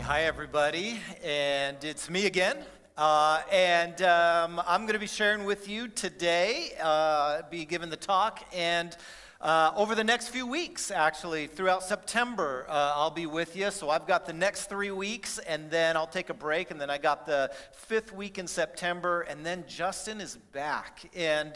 Hi everybody, and it's me again. I'm going to be sharing with you today, be giving the talk, and over the next few weeks, actually, throughout September, I'll be with you. So I've got the next 3 weeks, and then I'll take a break, and then I got the 5th week in September, and then Justin is back. And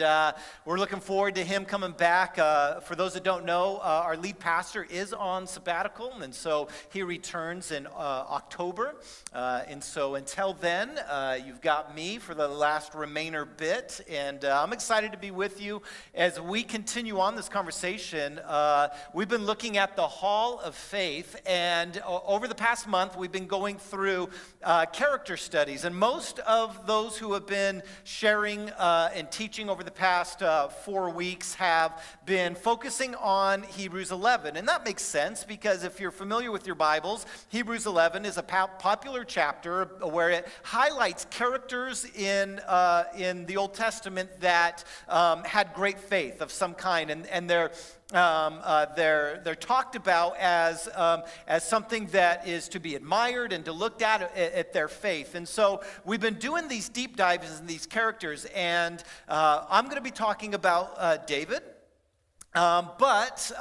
we're looking forward to him coming back. For those that don't know, our lead pastor is on sabbatical, and so he returns in October. And so until then, you've got me for the last remainder bit, and I'm excited to be with you as we continue on this conversation. We've been looking at the Hall of Faith, and over the past month, we've been going through character studies. And most of those who have been sharing and teaching over the past 4 weeks have been focusing on Hebrews 11. And that makes sense because if you're familiar with your Bibles, Hebrews 11 is a popular chapter where it highlights characters in the Old Testament that had great faith of some kind, and they're talked about as something that is to be admired and to look at their faith. And so we've been doing these deep dives in these characters, and I'm going to be talking about David, but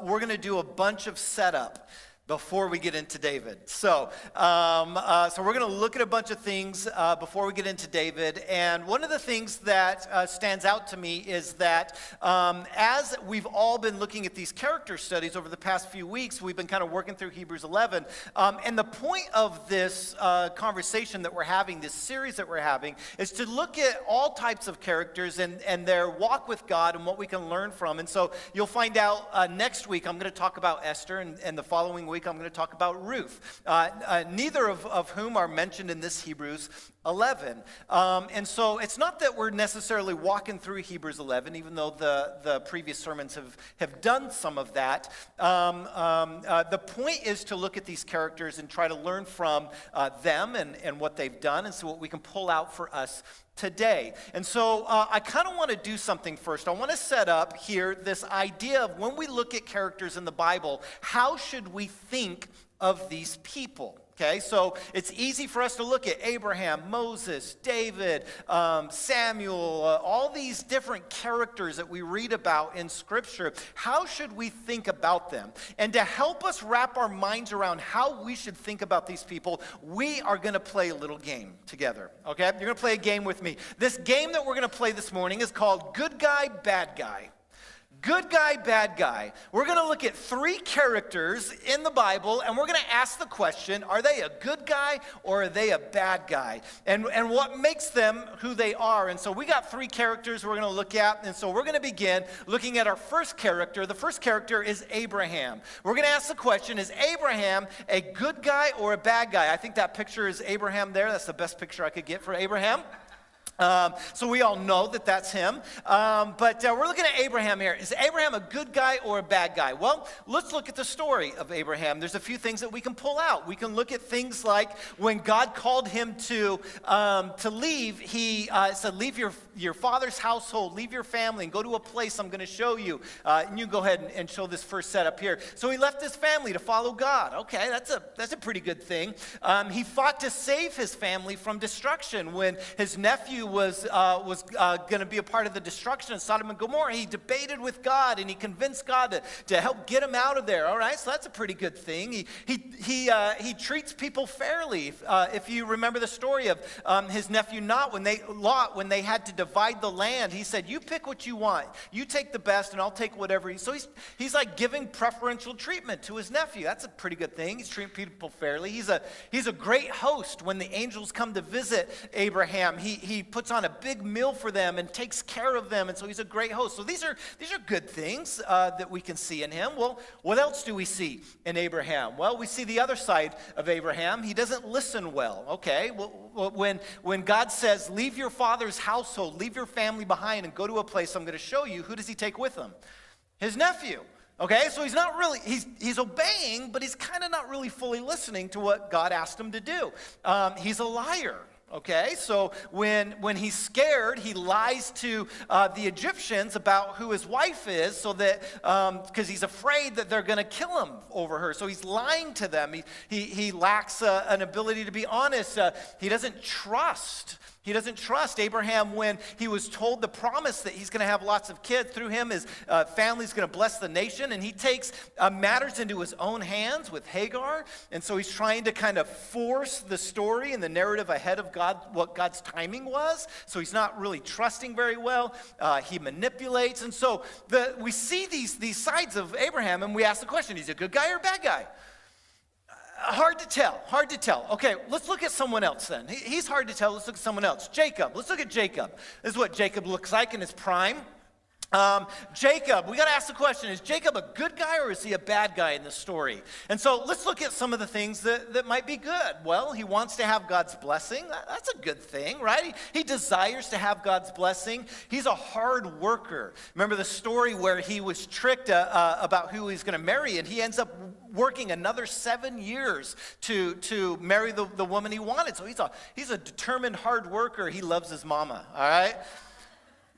we're going to do a bunch of setup before we get into David. So we're going to look at a bunch of things before we get into David. And one of the things that stands out to me is that as we've all been looking at these character studies over the past few weeks, we've been kind of working through Hebrews 11. And the point of this conversation that we're having, this series that we're having, is to look at all types of characters and their walk with God and what we can learn from. And so you'll find out next week I'm going to talk about Esther, and the following week I'm going to talk about Ruth, neither of whom are mentioned in this Hebrews 11. And so it's not that we're necessarily walking through Hebrews 11, even though the previous sermons have done some of that. The point is to look at these characters and try to learn from them and what they've done, and so what we can pull out for us today. And so I kind of want to do something first. I want to set up here this idea of when we look at characters in the Bible, how should we think of these people? Okay, so it's easy for us to look at Abraham, Moses, David, Samuel, all these different characters that we read about in Scripture. How should we think about them? And to help us wrap our minds around how we should think about these people, we are going to play a little game together. Okay, you're going to play a game with me. This game that we're going to play this morning is called Good Guy, Bad Guy. Good guy, bad guy. We're going to look at 3 characters in the Bible, and we're going to ask the question, are they a good guy or are they a bad guy? And what makes them who they are? And so we got 3 characters we're going to look at, and so we're going to begin looking at our first character. The first character is Abraham. We're going to ask the question, is Abraham a good guy or a bad guy? I think that picture is Abraham there. That's the best picture I could get for Abraham. So we all know that that's him. But we're looking at Abraham here. Is Abraham a good guy or a bad guy? Well, let's look at the story of Abraham. There's a few things that we can pull out. We can look at things like when God called him to leave, he said, leave your father's household, leave your family, and go to a place I'm going to show you. And you go ahead and show this first setup here. So he left his family to follow God. Okay, that's a pretty good thing. He fought to save his family from destruction when his nephew was going to be a part of the destruction of Sodom and Gomorrah. He debated with God, and he convinced God to help get him out of there. All right, so that's a pretty good thing. He treats people fairly. If you remember the story of his nephew Lot, when they had to divide the land, he said, "You pick what you want. You take the best, and I'll take whatever." So he's like giving preferential treatment to his nephew. That's a pretty good thing. He's treating people fairly. He's a great host. When the angels come to visit Abraham, he puts on a big meal for them and takes care of them, and so he's a great host. So these are good things that we can see in him. Well, what else do we see in Abraham? Well, we see the other side of Abraham. He doesn't listen well. Okay, well, when God says, leave your father's household, leave your family behind, and go to a place I'm going to show you, who does he take with him? His nephew. Okay, so he's not really, he's obeying, but he's kind of not really fully listening to what God asked him to do. He's a liar. Okay, so when he's scared, he lies to the Egyptians about who his wife is, so that because he's afraid that they're going to kill him over her. So he's lying to them. He lacks an ability to be honest. He doesn't trust. He doesn't trust Abraham when he was told the promise that he's going to have lots of kids. Through him, his family's going to bless the nation. And he takes matters into his own hands with Hagar. And so he's trying to kind of force the story and the narrative ahead of God, what God's timing was. So he's not really trusting very well. He manipulates. And so we see these sides of Abraham, and we ask the question, is he a good guy or a bad guy? Hard to tell. Okay, let's look at someone else then. He's hard to tell. Let's look at someone else. Jacob. Let's look at Jacob. This is what Jacob looks like in his prime. Jacob, we got to ask the question, is Jacob a good guy or is he a bad guy in the story? And so let's look at some of the things that might be good. Well, he wants to have God's blessing. That's a good thing, right? He desires to have God's blessing. He's a hard worker. Remember the story where he was tricked about who he's going to marry, and he ends up working another 7 years to marry the woman he wanted. So he's a determined hard worker. He loves his mama, all right?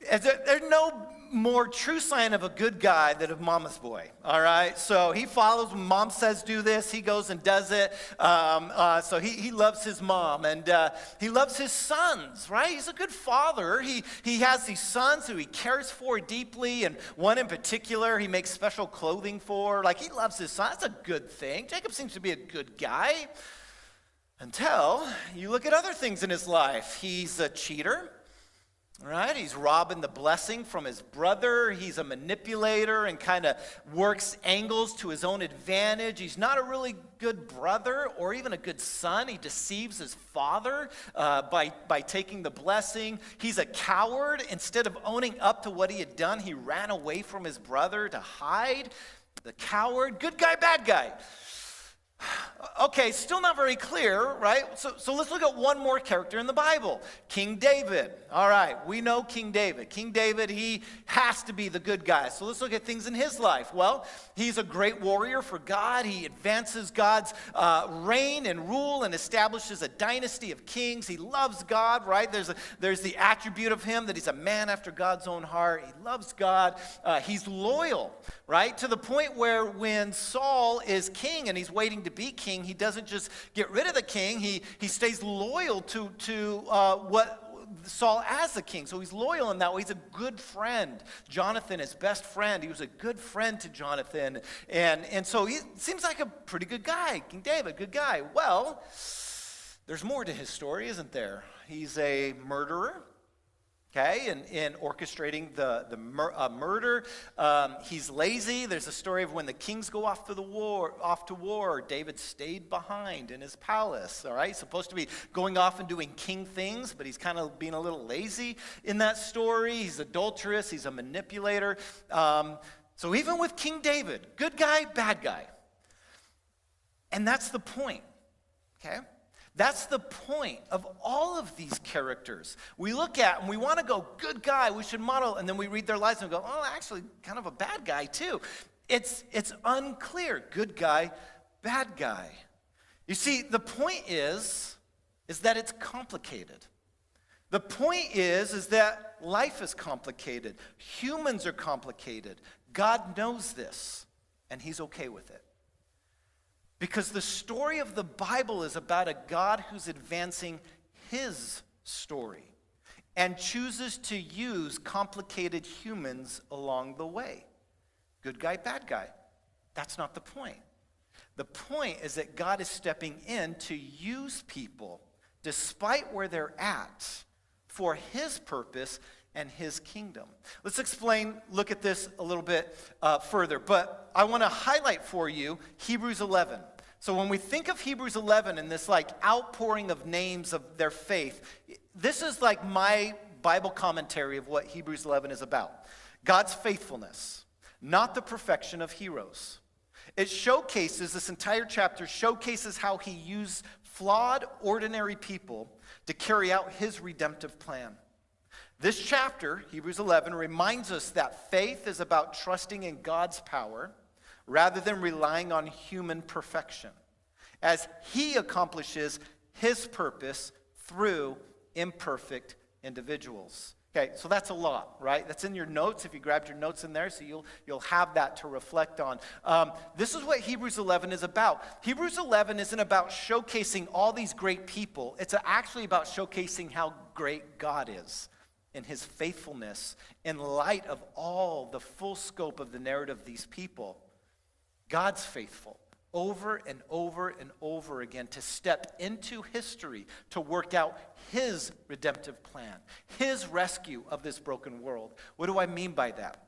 There's no more true sign of a good guy than of mama's boy, all right? So he follows when mom says do this, he goes and does it. So he loves his mom, and he loves his sons, right? He's a good father. He has these sons who he cares for deeply, and one in particular he makes special clothing for. Like, he loves his son. That's a good thing. Jacob seems to be a good guy until you look at other things in his life. He's a cheater. Right? He's robbing the blessing from his brother. He's a manipulator and kind of works angles to his own advantage. He's not a really good brother or even a good son. He deceives his father by taking the blessing. He's a coward. Instead of owning up to what he had done, he ran away from his brother to hide. The coward. Good guy, bad guy. Okay, still not very clear, right? So let's look at one more character in the Bible, King David. All right, we know King David. King David, he has to be the good guy. So let's look at things in his life. Well, he's a great warrior for God. He advances God's reign and rule and establishes a dynasty of kings. He loves God, right? There's the attribute of him that he's a man after God's own heart. He loves God. He's loyal, right? To the point where when Saul is king and he's waiting to be king, he doesn't just get rid of the king. He stays loyal to what Saul as the king. So he's loyal in that way. He's a good friend. Jonathan, his best friend, he was a good friend to Jonathan. And so he seems like a pretty good guy. King David, good guy. Well, there's more to his story, isn't there? He's a murderer. Okay, in orchestrating the murder. He's lazy. There's a story of when the kings go off to war, David stayed behind in his palace. All right, he's supposed to be going off and doing king things, but he's kind of being a little lazy in that story. He's adulterous. He's a manipulator. So even with King David, good guy, bad guy. And that's the point, okay? That's the point of all of these characters. We look at and we want to go, good guy, we should model, and then we read their lives and go, oh, actually, kind of a bad guy too. It's unclear, good guy, bad guy. You see, the point is that it's complicated. The point is that life is complicated. Humans are complicated. God knows this, and he's okay with it. Because the story of the Bible is about a God who's advancing his story and chooses to use complicated humans along the way. Good guy, bad guy. That's not the point. The point is that God is stepping in to use people, despite where they're at, for his purpose and his kingdom. Let's look at this a little bit further, but I want to highlight for you Hebrews 11. So when we think of Hebrews 11 and this like outpouring of names of their faith, this is like my Bible commentary of what Hebrews 11 is about. God's faithfulness, not the perfection of heroes. It showcases, this entire chapter showcases how he used flawed, ordinary people to carry out his redemptive plan. This chapter, Hebrews 11, reminds us that faith is about trusting in God's power rather than relying on human perfection, as he accomplishes his purpose through imperfect individuals. Okay, so that's a lot, right? That's in your notes, if you grabbed your notes in there, so you'll have that to reflect on. This is what Hebrews 11 is about. Hebrews 11 isn't about showcasing all these great people. It's actually about showcasing how great God is in his faithfulness in light of all the full scope of the narrative of these people. God's faithful over and over and over again to step into history to work out his redemptive plan, his rescue of this broken world. What do I mean by that?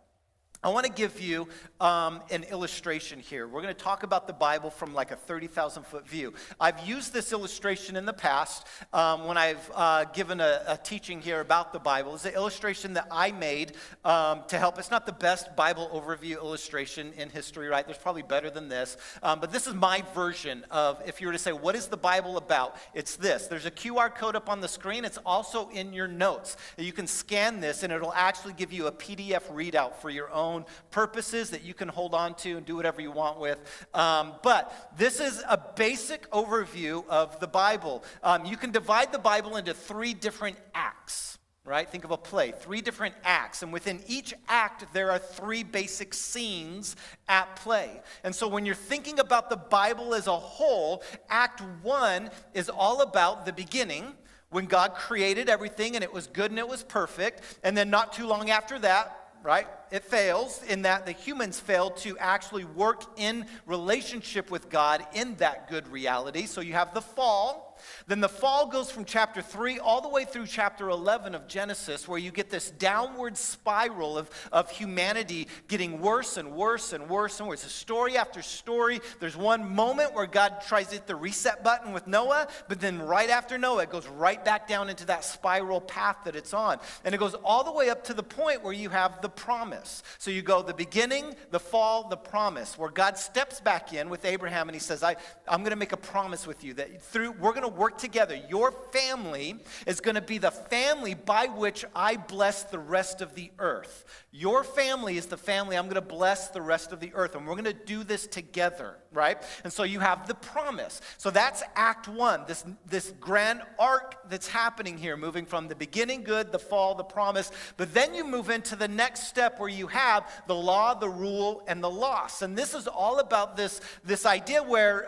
I want to give you an illustration here. We're going to talk about the Bible from like a 30,000 foot view. I've used this illustration in the past when I've given a teaching here about the Bible. It's an illustration that I made to help. It's not the best Bible overview illustration in history, right? There's probably better than this. But this is my version of, if you were to say, what is the Bible about? It's this. There's a QR code up on the screen. It's also in your notes. You can scan this and it'll actually give you a PDF readout for your own purposes that you can hold on to and do whatever you want with. But this is a basic overview of the Bible. You can divide the Bible into 3 different acts, right? Think of a play, 3 different acts. And within each act, there are 3 basic scenes at play. And so when you're thinking about the Bible as a whole, Act 1 is all about the beginning, when God created everything and it was good and it was perfect. And then not too long after that, right? It fails in that the humans failed to actually work in relationship with God in that good reality. So you have the fall. Then the fall goes from chapter 3 all the way through chapter 11 of Genesis, where you get this downward spiral of humanity getting worse and worse and worse and worse. It's story after story. There's one moment where God tries to hit the reset button with Noah, but then right after Noah, it goes right back down into that spiral path that it's on. And it goes all the way up to the point where you have the promise. So you go the beginning, the fall, the promise, where God steps back in with Abraham and he says, I'm going to make a promise with you that we're going to work together. Your family is going to be the family by which I bless the rest of the earth. Your family is the family I'm going to bless the rest of the earth, and we're going to do this together, right? And so you have the promise. So that's Act 1, this grand arc that's happening here, moving from the beginning good, the fall, the promise, but then you move into the next step where you have the law, the rule, and the loss. And this is all about this idea where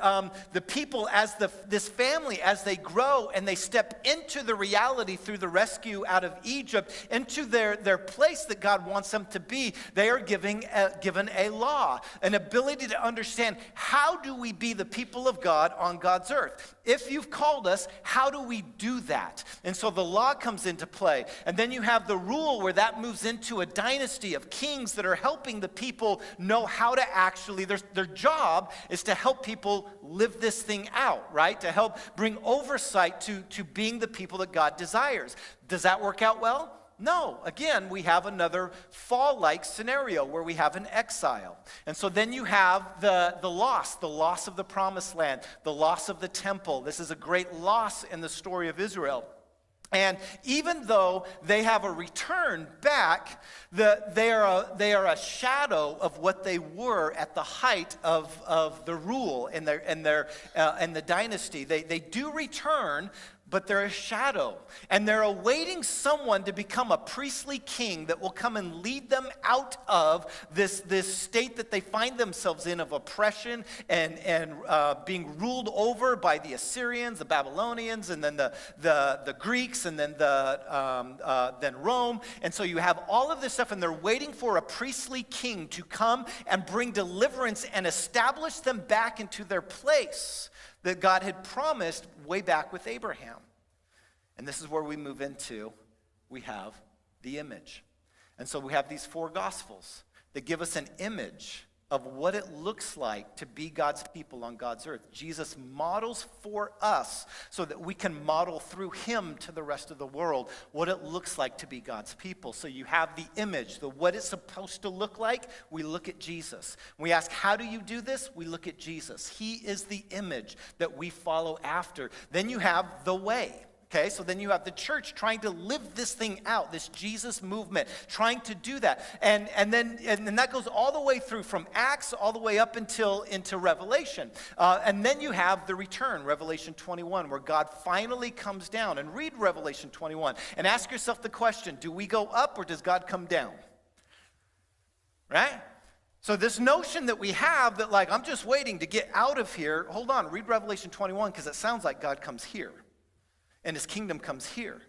the people, as this family, as they grow and they step into the reality through the rescue out of Egypt, into their place that God wants them to be, they are given a law, an ability to understand, how do we be the people of God on God's earth? If you've called us, how do we do that? And so the law comes into play. And then you have the rule, where that moves into a dynasty of kings that are helping the people know how to actually, their job is to help people live this thing out, right? To help bring oversight to being the people that God desires. Does that work out well? No. Again, we have another fall-like scenario where we have an exile. And so then you have the loss of the promised land, the loss of the temple. This is a great loss in the story of Israel. And even though they have a return back, they are a shadow of what they were at the height of the rule and the dynasty. They do return, but they're a shadow. And they're awaiting someone to become a priestly king that will come and lead them out of this state that they find themselves in of oppression and being ruled over by the Assyrians, the Babylonians, and then the Greeks, and then then Rome. And so you have all of this stuff, and they're waiting for a priestly king to come and bring deliverance and establish them back into their place that God had promised way back with Abraham. And this is where we move into, we have the image. And so we have these 4 gospels that give us an image of what it looks like to be God's people on God's earth. Jesus models for us so that we can model through him to the rest of the world what it looks like to be God's people. So you have the image, what it's supposed to look like. We look at Jesus. We ask, how do you do this? We look at Jesus. He is the image that we follow after. Then you have the way. Okay, so then you have the church trying to live this thing out, this Jesus movement, trying to do that. And then that goes all the way through from Acts all the way up into Revelation. And then you have the return, Revelation 21, where God finally comes down. And read Revelation 21 and ask yourself the question, do we go up or does God come down? Right? So this notion that we have that like, I'm just waiting to get out of here. Hold on, read Revelation 21 because it sounds like God comes here. And his kingdom comes here.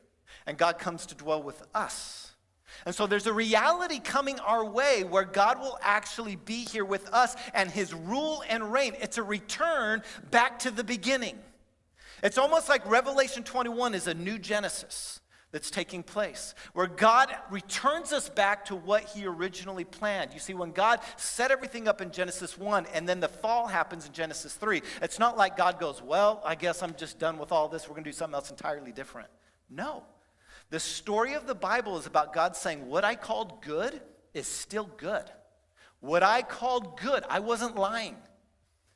And God comes to dwell with us. And so there's a reality coming our way where God will actually be here with us and his rule and reign. It's a return back to the beginning. It's almost like Revelation 21 is a new Genesis that's taking place, where God returns us back to what he originally planned. You see, when God set everything up in Genesis 1 and then the fall happens in Genesis 3, it's not like God goes, well, I guess I'm just done with all this. We're going to do something else entirely different. No. The story of the Bible is about God saying, what I called good is still good. What I called good, I wasn't lying.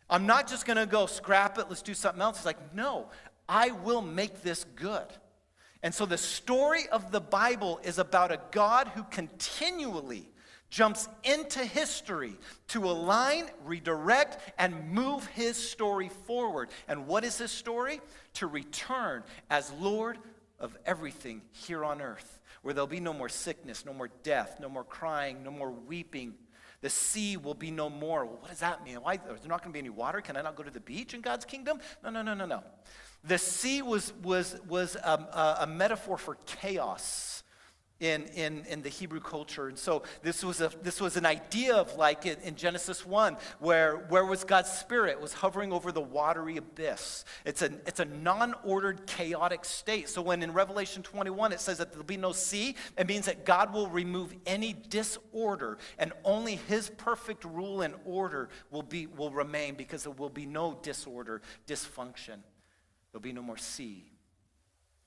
I'm not just going to go scrap it, let's do something else. It's like, no, I will make this good. And so the story of the Bible is about a God who continually jumps into history to align, redirect, and move his story forward. And what is his story? To return as Lord of everything here on earth, where there'll be no more sickness, no more death, no more crying, no more weeping. The sea will be no more. Well, what does that mean? Why? There's not going to be any water? Can I not go to the beach in God's kingdom? No. The sea was a metaphor for chaos in the Hebrew culture. And so this was an idea of like in Genesis 1, where was God's Spirit? It was hovering over the watery abyss. It's a non-ordered, chaotic state. So when in Revelation 21 it says that there'll be no sea, it means that God will remove any disorder, and only his perfect rule and order will remain, because there will be no disorder, dysfunction. There'll be no more sea.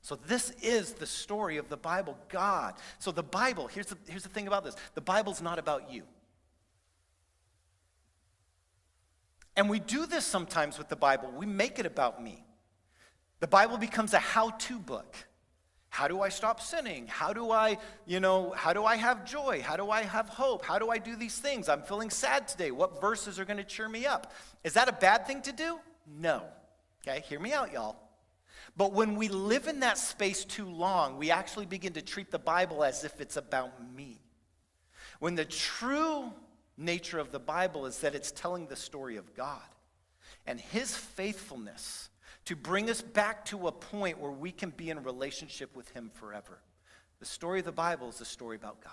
So this is the story of the Bible, God. So the Bible, here's the thing about this. The Bible's not about you. And we do this sometimes with the Bible. We make it about me. The Bible becomes a how-to book. How do I stop sinning? How do I have joy? How do I have hope? How do I do these things? I'm feeling sad today. What verses are going to cheer me up? Is that a bad thing to do? No. Okay, hear me out, y'all. But when we live in that space too long, we actually begin to treat the Bible as if it's about me. When the true nature of the Bible is that it's telling the story of God and his faithfulness to bring us back to a point where we can be in relationship with him forever. The story of the Bible is a story about God.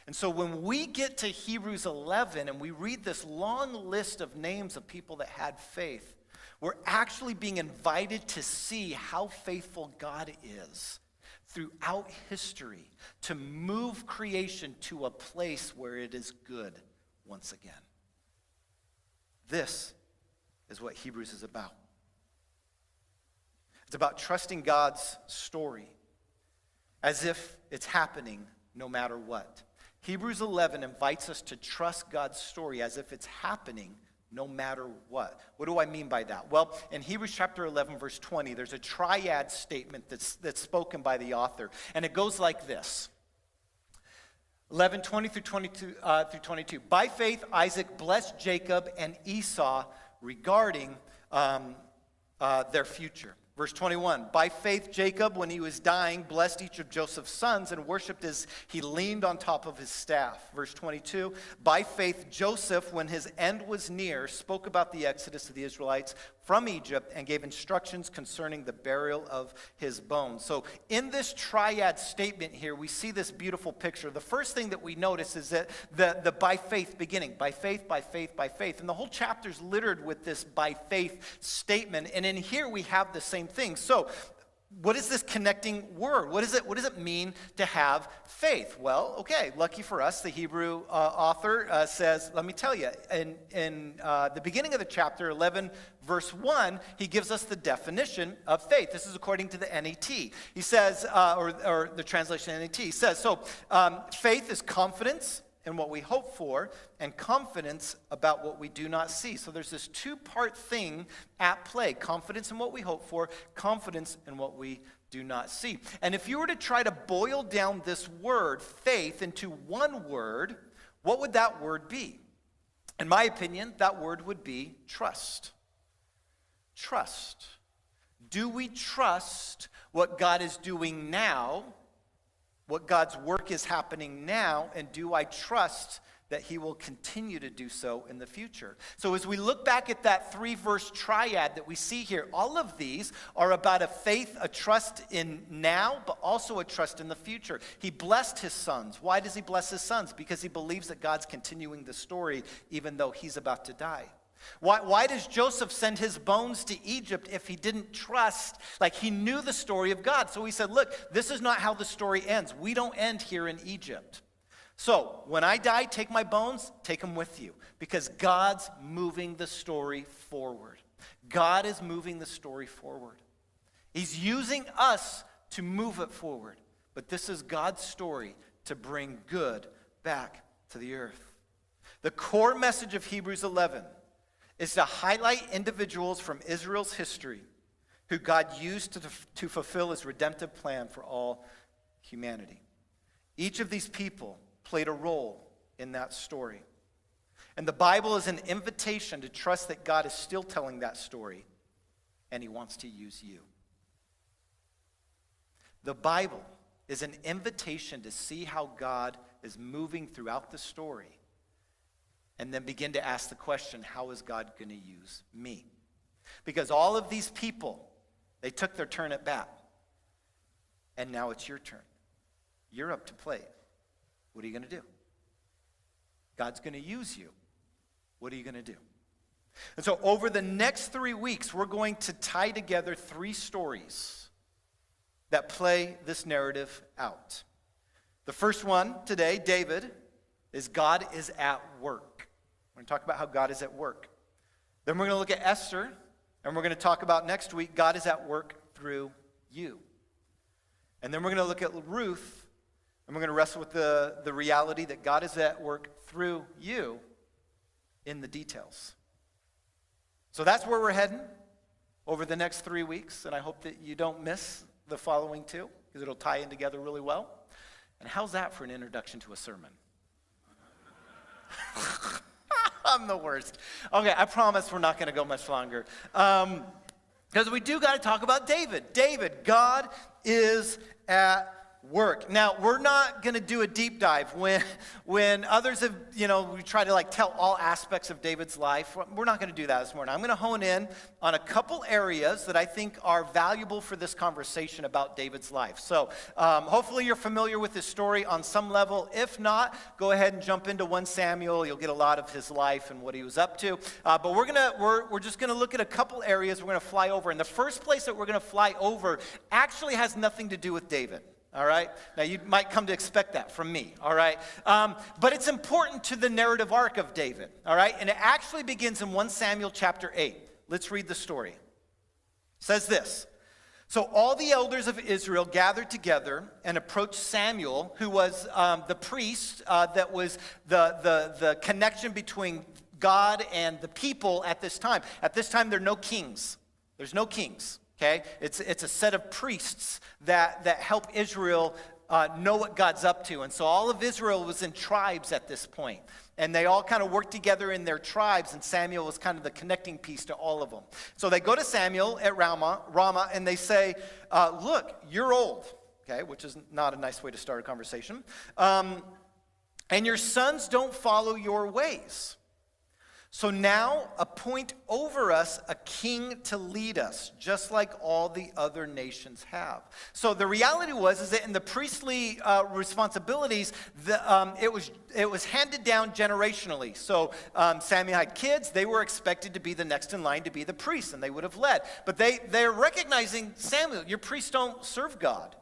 And so when we get to Hebrews 11 and we read this long list of names of people that had faith, we're actually being invited to see how faithful God is throughout history to move creation to a place where it is good once again. This is what Hebrews is about. It's about trusting God's story as if it's happening no matter what. Hebrews 11 invites us to trust God's story as if it's happening no matter what. What do I mean by that? Well, in Hebrews chapter 11, verse 20, there's a triad statement that's spoken by the author. And it goes like this. 11, 20 through 22. By faith, Isaac blessed Jacob and Esau regarding their future. Verse 21, by faith Jacob, when he was dying, blessed each of Joseph's sons and worshipped as he leaned on top of his staff. Verse 22, by faith Joseph, when his end was near, spoke about the exodus of the Israelites from Egypt and gave instructions concerning the burial of his bones. So in this triad statement here, we see this beautiful picture. The first thing that we notice is that the by faith beginning, by faith, by faith, by faith. And the whole chapter is littered with this by faith statement. And in here we have the same thing. So what is this connecting word? What does it mean to have faith? Well, okay, lucky for us, the Hebrew author says, let me tell you, in the beginning of the chapter, 11, verse 1, he gives us the definition of faith. This is according to the NET. He says, or the translation NET, he says, so faith is confidence, in what we hope for, and confidence about what we do not see. So there's this two-part thing at play: confidence in what we hope for, confidence in what we do not see. And if you were to try to boil down this word, faith, into one word, what would that word be? In my opinion, that word would be trust. Trust. Do we trust what God is doing now? What God's work is happening now, and do I trust that he will continue to do so in the future? So as we look back at that 3-verse triad that we see here, all of these are about a faith, a trust in now, but also a trust in the future. He blessed his sons. Why does he bless his sons? Because he believes that God's continuing the story even though he's about to die. Why does Joseph send his bones to Egypt if he didn't trust? Like, he knew the story of God. So he said, look, this is not how the story ends. We don't end here in Egypt. So when I die, take my bones, take them with you. Because God's moving the story forward. God is moving the story forward. He's using us to move it forward. But this is God's story to bring good back to the earth. The core message of Hebrews 11 is to highlight individuals from Israel's history who God used to fulfill his redemptive plan for all humanity. Each of these people played a role in that story. And the Bible is an invitation to trust that God is still telling that story, and he wants to use you. The Bible is an invitation to see how God is moving throughout the story, and then begin to ask the question, how is God going to use me? Because all of these people, they took their turn at bat. And now it's your turn. You're up to play. What are you going to do? God's going to use you. What are you going to do? And so over the next 3 weeks, we're going to tie together 3 stories that play this narrative out. The first one today, David, is God is at work. We're going to talk about how God is at work. Then we're going to look at Esther, and we're going to talk about next week, God is at work through you. And then we're going to look at Ruth, and we're going to wrestle with the reality that God is at work through you in the details. So that's where we're heading over the next 3 weeks, and I hope that you don't miss the following 2, because it'll tie in together really well. And how's that for an introduction to a sermon? I'm the worst. Okay, I promise we're not going to go much longer. Because we do got to talk about David. David, God is at work. Now, we're not going to do a deep dive when others have, we try to tell all aspects of David's life. We're not going to do that this morning. I'm going to hone in on a couple areas that I think are valuable for this conversation about David's life. So hopefully you're familiar with his story on some level. If not, go ahead and jump into 1 Samuel. You'll get a lot of his life and what he was up to. But we're just going to look at a couple areas we're going to fly over. And the first place that we're going to fly over actually has nothing to do with David. All right? Now, you might come to expect that from me, all right? But it's important to the narrative arc of David, all right? And it actually begins in 1 Samuel chapter 8. Let's read the story. It says this: So all the elders of Israel gathered together and approached Samuel, who was the priest that was the connection between God and the people at this time. At this time, there are no kings. There's no kings. Okay, it's a set of priests that help Israel know what God's up to. And so all of Israel was in tribes at this point. And they all kind of worked together in their tribes, and Samuel was kind of the connecting piece to all of them. So they go to Samuel at Ramah, and they say, look, you're old, okay, which is not a nice way to start a conversation. And your sons don't follow your ways. So now appoint over us a king to lead us, just like all the other nations have. So the reality is that in the priestly responsibilities, it was handed down generationally. So Samuel had kids; they were expected to be the next in line to be the priests, and they would have led. But they're recognizing, Samuel, your priests don't serve God,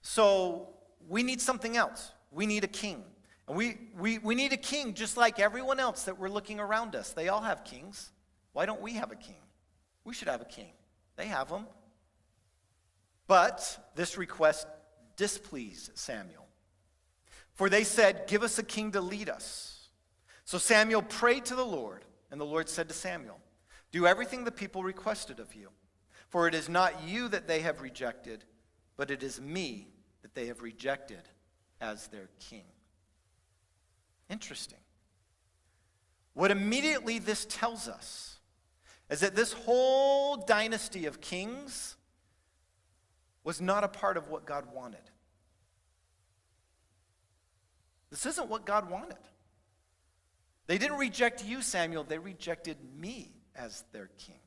so we need something else. We need a king. And we need a king just like everyone else that we're looking around us. They all have kings. Why don't we have a king? We should have a king. They have them. But this request displeased Samuel. For they said, 'Give us a king to lead us.' So Samuel prayed to the Lord, and the Lord said to Samuel, 'Do everything the people requested of you. For it is not you that they have rejected, but it is me that they have rejected as their king.'" Interesting. What immediately this tells us is that this whole dynasty of kings was not a part of what God wanted. This isn't what God wanted. They didn't reject you, Samuel. They rejected me as their king.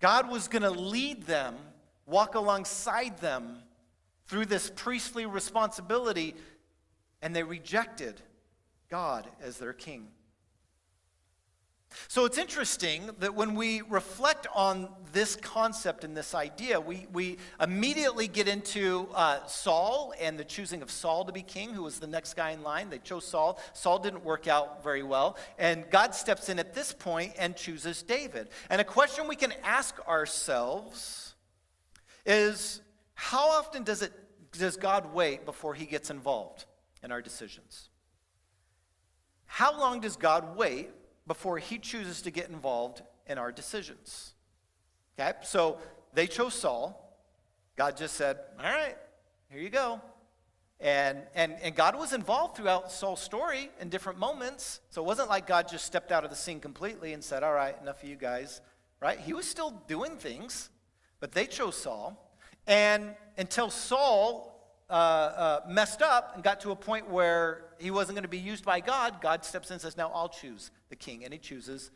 God was going to lead them, walk alongside them through this priestly responsibility, and they rejected God as their king. So it's interesting that when we reflect on this concept and this idea, we immediately get into Saul and the choosing of Saul to be king, who was the next guy in line. They chose Saul. Saul didn't work out very well. And God steps in at this point and chooses David. And a question we can ask ourselves is, how often does God wait before he gets involved in our decisions? How long does God wait before he chooses to get involved in our decisions? Okay, so they chose Saul. God just said, "All right, here you go." And God was involved throughout Saul's story in different moments. So it wasn't like God just stepped out of the scene completely and said, "All right, enough of you guys," right? He was still doing things, but they chose Saul. And until Saul messed up and got to a point where he wasn't going to be used by God, God steps in and says, "Now I'll choose the king," and he chooses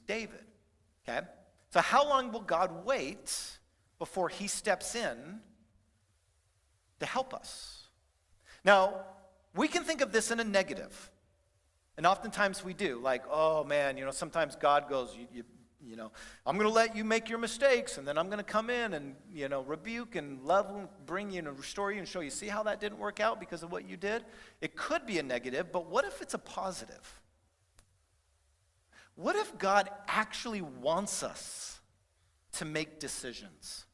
David. Okay? So how long will God wait before he steps in to help us? Now, we can think of this in a negative, and oftentimes we do. Like, oh man, sometimes God goes, "I'm going to let you make your mistakes, and then I'm going to come in and, rebuke and love and bring you and restore you and show you, see how that didn't work out because of what you did?" It could be a negative, but what if it's a positive? What if God actually wants us to make decisions?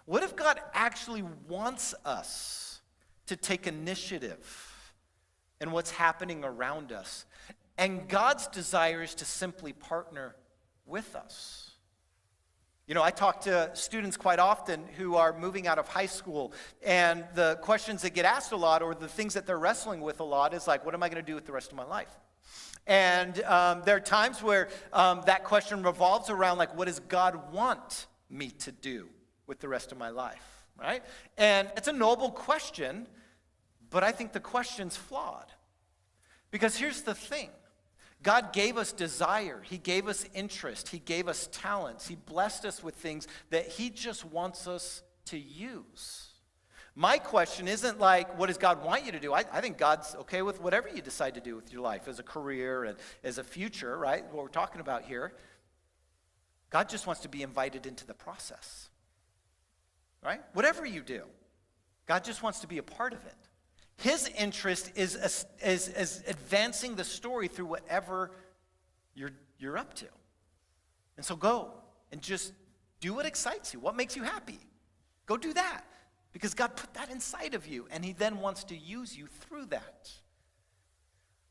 What if God actually wants us to take initiative in what's happening around us? And God's desire is to simply partner with us. I talk to students quite often who are moving out of high school, and the questions that get asked a lot, or the things that they're wrestling with a lot, is like, what am I going to do with the rest of my life? And there are times where that question revolves around, like, what does God want me to do with the rest of my life, right? And it's a noble question, but I think the question's flawed. Because here's the thing. God gave us desire. He gave us interest. He gave us talents. He blessed us with things that he just wants us to use. My question isn't like, what does God want you to do? I think God's okay with whatever you decide to do with your life as a career and as a future, right? What we're talking about here. God just wants to be invited into the process, right? Whatever you do, God just wants to be a part of it. His interest is advancing the story through whatever you're up to. And so go and just do what excites you, what makes you happy. Go do that, because God put that inside of you, and he then wants to use you through that.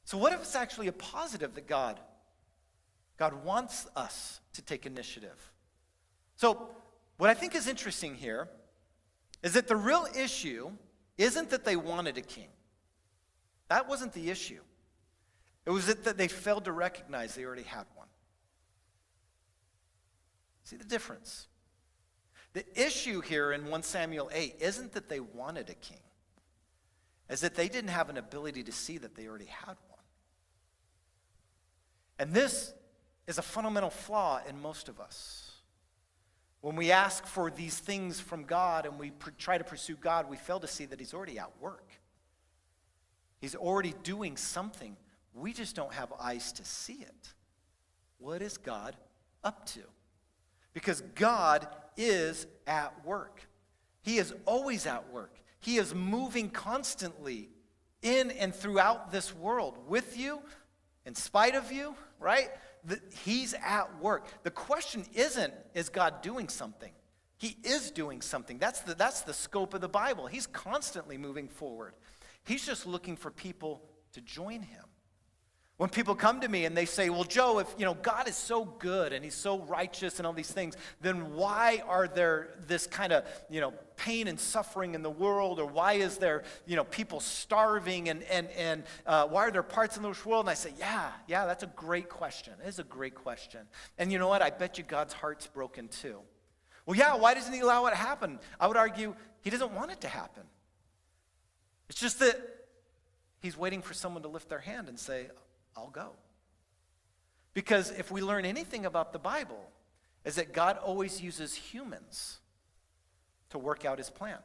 So what if it's actually a positive that God wants us to take initiative? So what I think is interesting here is that the real issue isn't that they wanted a king. That wasn't the issue. It was that they failed to recognize they already had one. See the difference? The issue here in 1 Samuel 8 isn't that they wanted a king. It's that they didn't have an ability to see that they already had one. And this is a fundamental flaw in most of us. When we ask for these things from God and we try to pursue God, we fail to see that he's already at work. He's already doing something. We just don't have eyes to see it. What is God up to? Because God is at work. He is always at work. He is moving constantly in and throughout this world with you, in spite of you, right? He's at work. The question isn't, is God doing something? He is doing something. That's the scope of the Bible. He's constantly moving forward. He's just looking for people to join him. When people come to me and they say, well, Joe, if God is so good and he's so righteous and all these things, then why are there this kind of pain and suffering in the world? Or why is there people starving and why are there parts in this world? And I say, yeah, that's a great question. It is a great question. And you know what? I bet you God's heart's broken too. Well, yeah, why doesn't he allow it to happen? I would argue he doesn't want it to happen. It's just that he's waiting for someone to lift their hand and say, I'll go. Because if we learn anything about the Bible, is that God always uses humans to work out his plan.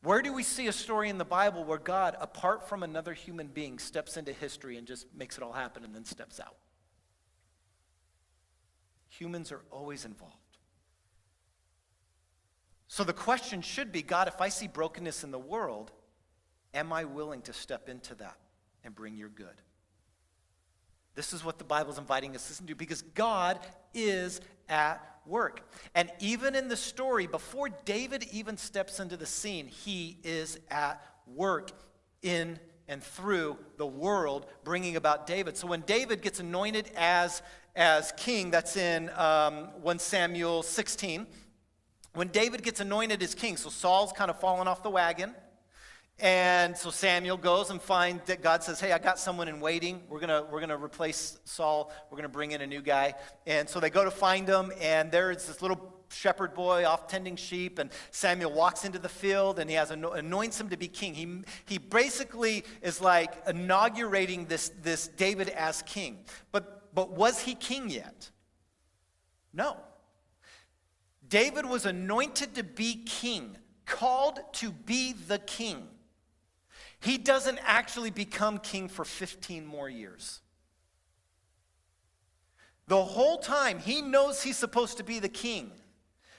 Where do we see a story in the Bible where God, apart from another human being, steps into history and just makes it all happen and then steps out? Humans are always involved. So the question should be, God, if I see brokenness in the world, am I willing to step into that and bring your good? This is what the Bible's inviting us to listen to, because God is at work. And even in the story, before David even steps into the scene, he is at work in and through the world, bringing about David. So when David gets anointed as king, that's in 1 Samuel 16, when David gets anointed as king, so Saul's kind of fallen off the wagon, and so Samuel goes and finds that God says, hey, I got someone in waiting. We're gonna replace Saul. We're gonna bring in a new guy. And so they go to find him, and there's this little shepherd boy off tending sheep, and Samuel walks into the field, and he anoints him to be king. He basically is like inaugurating this David as king. But was he king yet? No. David was anointed to be king, called to be the king. He doesn't actually become king for 15 more years. The whole time he knows he's supposed to be the king.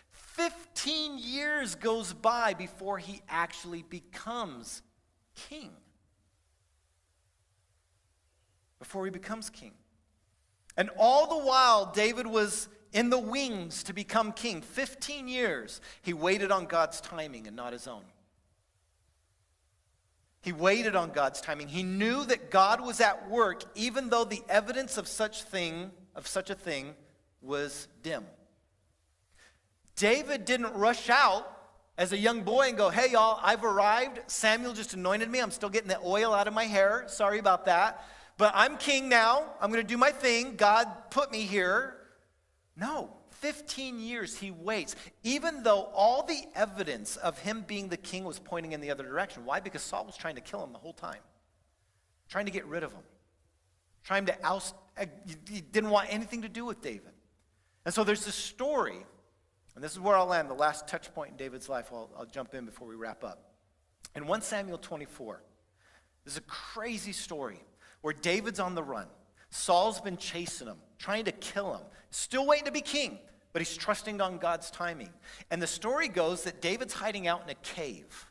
15 years goes by before he actually becomes king. Before he becomes king. And all the while, David was in the wings to become king. 15 years, he waited on God's timing and not his own. He waited on God's timing. He knew that God was at work, even though the evidence of such a thing was dim. David didn't rush out as a young boy and go, hey y'all, I've arrived. Samuel just anointed me. I'm still getting the oil out of my hair. Sorry about that. But I'm king now. I'm going to do my thing. God put me here. No, 15 years he waits, even though all the evidence of him being the king was pointing in the other direction. Why? Because Saul was trying to kill him the whole time, trying to get rid of him, trying to oust. He didn't want anything to do with David. And so there's this story, and this is where I'll end, the last touch point in David's life. I'll jump in before we wrap up. In 1 Samuel 24, there's a crazy story where David's on the run. Saul's been chasing him, trying to kill him, still waiting to be king, but he's trusting on God's timing. And the story goes that David's hiding out in a cave.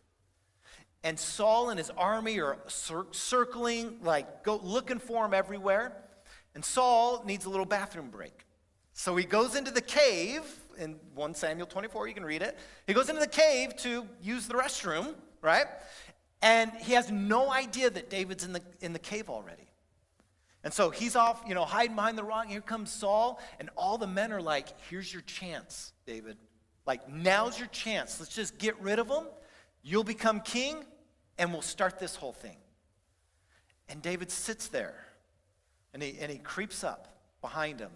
And Saul and his army are circling, looking for him everywhere. And Saul needs a little bathroom break. So he goes into the cave, in 1 Samuel 24, you can read it. He goes into the cave to use the restroom, right? And he has no idea that David's in the cave already. And so he's off, hiding behind the rock. Here comes Saul, and all the men are like, here's your chance, David. Now's your chance. Let's just get rid of him. You'll become king, and we'll start this whole thing. And David sits there, and he creeps up behind him,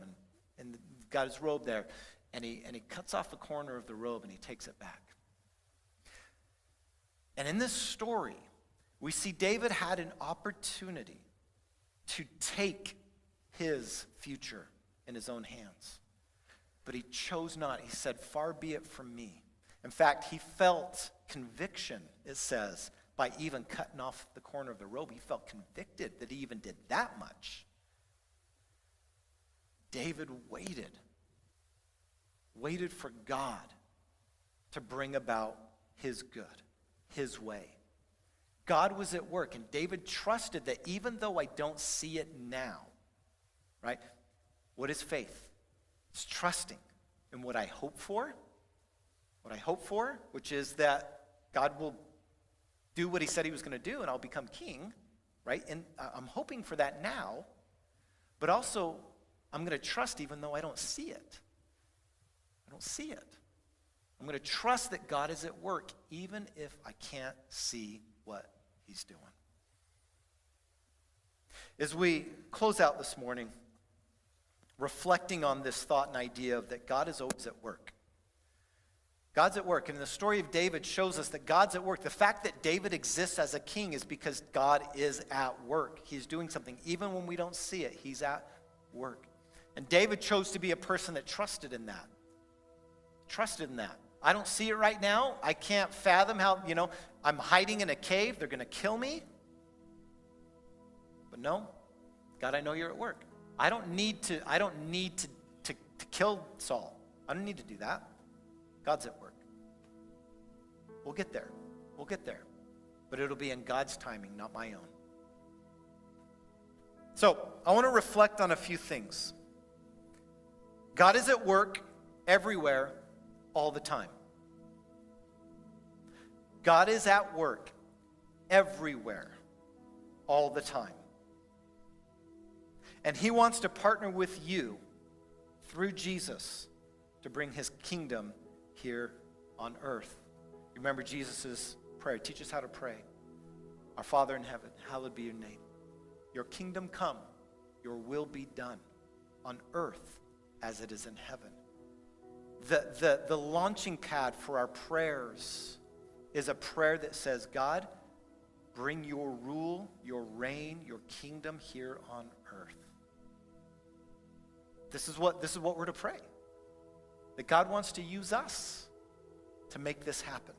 and got his robe there, and he cuts off the corner of the robe, and he takes it back. And in this story, we see David had an opportunity to take his future in his own hands. But he chose not. He said, far be it from me. In fact, he felt conviction, it says, by even cutting off the corner of the robe. He felt convicted that he even did that much. David waited for God to bring about his good, his way. God was at work, and David trusted that even though I don't see it now, right? What is faith? It's trusting in what I hope for what I hope for, which is that God will do what he said he was going to do and I'll become king, right? And I'm hoping for that now, but also I'm going to trust even though I don't see it. I don't see it. I'm going to trust that God is at work even if I can't see what he's doing. As we close out this morning, reflecting on this thought and idea of that God is always at work. God's at work, and the story of David shows us that God's at work. The fact that David exists as a king is because God is at work. He's doing something. Even when we don't see it, he's at work. And David chose to be a person that trusted in that. Trusted in that. I don't see it right now. I can't fathom how, I'm hiding in a cave. They're going to kill me. But no, God, I know you're at work. I don't need to kill Saul. I don't need to do that. God's at work. We'll get there. We'll get there. But it'll be in God's timing, not my own. So, I want to reflect on a few things. God is at work everywhere, all the time. God is at work everywhere, all the time. And he wants to partner with you through Jesus to bring his kingdom here on earth. Remember Jesus' prayer. Teach us how to pray. Our Father in heaven, hallowed be your name. Your kingdom come, your will be done on earth as it is in heaven. The launching pad for our prayers is a prayer that says, God, bring your rule, your reign, your kingdom here on earth. This is what we're to pray. That God wants to use us to make this happen.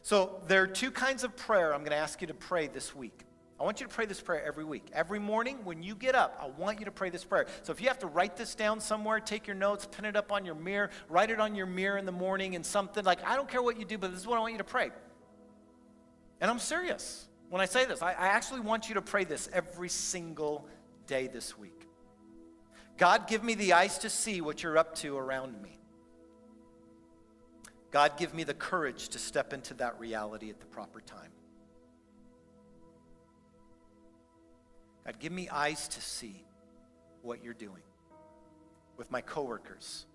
So there are two kinds of prayer I'm going to ask you to pray this week. I want you to pray this prayer every week. Every morning when you get up, I want you to pray this prayer. So if you have to write this down somewhere, take your notes, pin it up on your mirror, write it on your mirror in the morning and something. I don't care what you do, but this is what I want you to pray. And I'm serious when I say this. I actually want you to pray this every single day this week. God, give me the eyes to see what you're up to around me. God, give me the courage to step into that reality at the proper time. God, give me eyes to see what you're doing with my coworkers,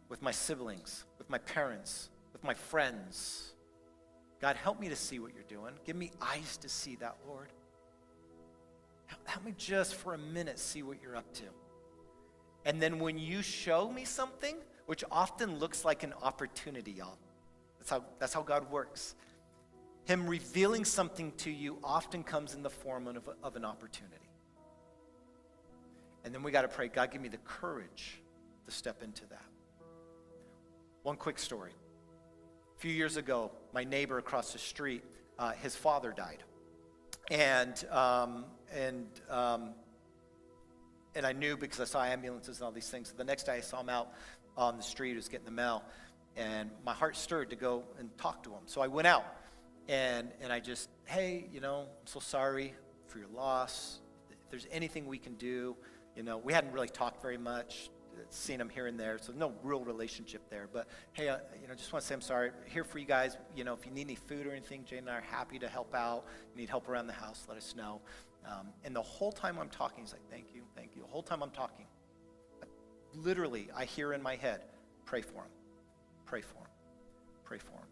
with my siblings, with my parents, with my friends. God, help me to see what you're doing. Give me eyes to see that, Lord. Help me just for a minute see what you're up to. And then when you show me something, which often looks like an opportunity, y'all. That's how God works. Him revealing something to you often comes in the form of an opportunity. And then we got to pray, God, give me the courage to step into that. One quick story. A few years ago, my neighbor across the street, his father died. And I knew because I saw ambulances and all these things. So the next day I saw him out on the street, he was getting the mail, and my heart stirred to go and talk to him. So I went out, and I just, hey, I'm so sorry for your loss. If there's anything we can do, we hadn't really talked very much, seen him here and there, so no real relationship there. But hey, just want to say I'm sorry. Here for you guys. If you need any food or anything, Jane and I are happy to help out. You need help around the house, let us know. And the whole time I'm talking, he's like, thank you. The whole time I'm talking, literally, I hear in my head, pray for him, pray for him, pray for him.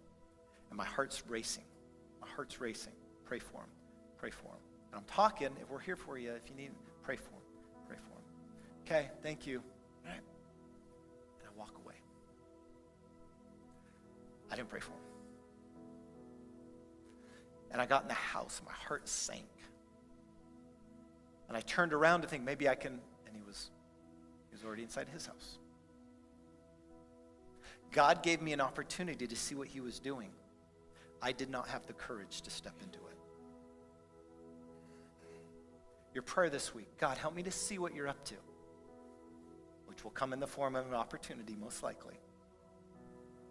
And my heart's racing. Pray for him, pray for him. And I'm talking, if we're here for you, if you need, pray for him, pray for him. Okay, thank you. All right. And I walk away. I didn't pray for him. And I got in the house, and my heart sank. And I turned around to think maybe I can, and he was already inside his house. God gave me an opportunity to see what he was doing. I did not have the courage to step into it. Your prayer this week, God, help me to see what you're up to, which will come in the form of an opportunity, most likely.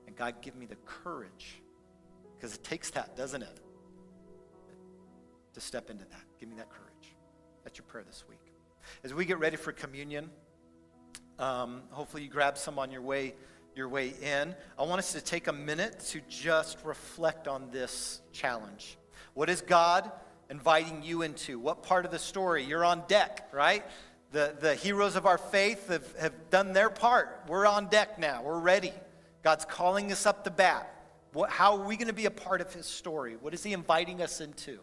And God, give me the courage, because it takes that, doesn't it, to step into that. Give me that courage. That's your prayer this week. As we get ready for communion, hopefully you grab some on your way your way in, I want us to take a minute to just reflect on this challenge. What is God inviting you into? What part of the story? You're on deck, right? The heroes of our faith have done their part. We're on deck now. We're ready. God's calling us up the bat. How are we going to be a part of his story? What is he inviting us into?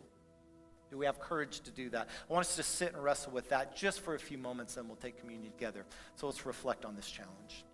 Do we have courage to do that? I want us to sit and wrestle with that just for a few moments, and we'll take communion together. So let's reflect on this challenge.